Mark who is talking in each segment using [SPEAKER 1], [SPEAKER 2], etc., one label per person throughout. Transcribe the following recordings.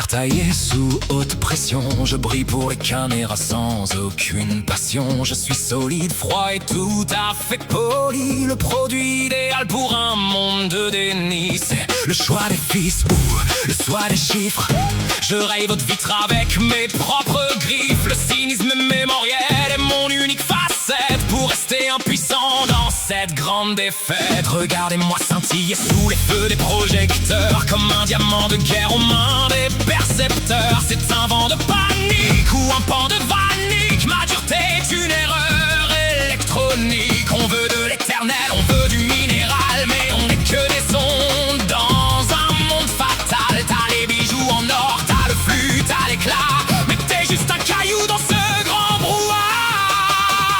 [SPEAKER 1] taillé sous haute pression, je brille pour les caméras sans aucune passion. Je suis solide, froid et tout à fait poli, le produit idéal pour un monde de déni. C'est le choix des fils ou le choix des chiffres. Je raye votre vitre avec mes propres griffes. Le cynisme mémoriel est mon unique facette pour rester impuissant dans cette grande défaite. Regardez-moi scintiller sous les feux des projecteurs, comme un diamant de guerre aux mains des percepteurs. C'est un vent de panique ou un pan de vanille. Ma dureté est une erreur électronique. On veut de l'éternel, on veut du minéral, mais on n'est que des ondes dans un monde fatal. T'as les bijoux en or, t'as le flux, t'as l'éclat, mais t'es juste un caillou dans ce grand brouhaha.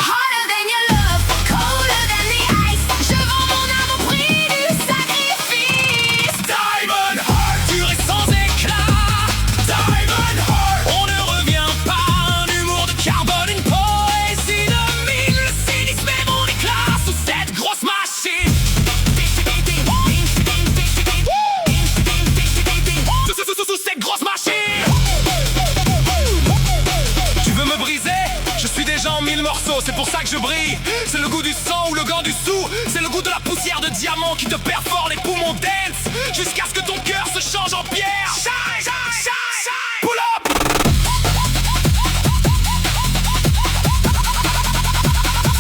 [SPEAKER 2] Hotter than your love, colder than the ice. Je vends mon âme au prix du sacrifice.
[SPEAKER 1] Diamond Heart, dur et sans éclat. Diamond Heart, on ne revient pas. Un humour de carbone, une poésie de mine. Le cynisme est mon éclat sous cette grosse machine. Sous cette grosse machine. Tu veux me briser? Je suis déjà en 1000 morceaux, c'est pour ça que je brille. C'est le goût du sang ou le gant du sou. C'est le goût de la poussière de diamant qui te perfore les poumons dance, jusqu'à ce que ton cœur se change en pierre. Shine, shine, shine, shine. Pull up.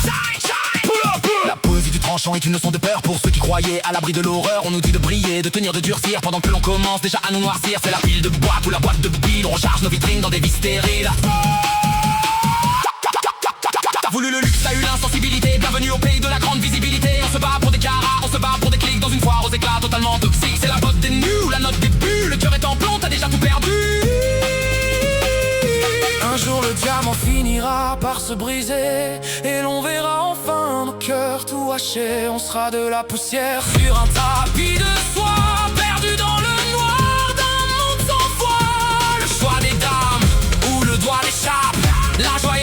[SPEAKER 1] Shine, shine. Pull up, pull up. La poésie du tranchant est une leçon de peur pour ceux qui croyaient à l'abri de l'horreur. On nous dit de briller, de tenir, de durcir, pendant que l'on commence déjà à nous noircir. C'est la pile de boîte ou la boîte de billes. On recharge nos vitrines dans des vies stériles. T'as voulu le luxe, t'as eu l'insensibilité. Bienvenue au pays de la grande visibilité. On se bat pour des carats, on se bat pour des clics dans une foire aux éclats totalement toxiques. C'est la botte des nus ou la note des bulles. Le cœur est en plomb, t'as déjà tout perdu. Un jour le diamant finira par se briser et l'on verra enfin nos cœurs tout hachés. On sera de la poussière sur un tapis de soie, perdu dans le noir d'un monde sans foi. Le choix des dames ou le doigt d'échappe, la joie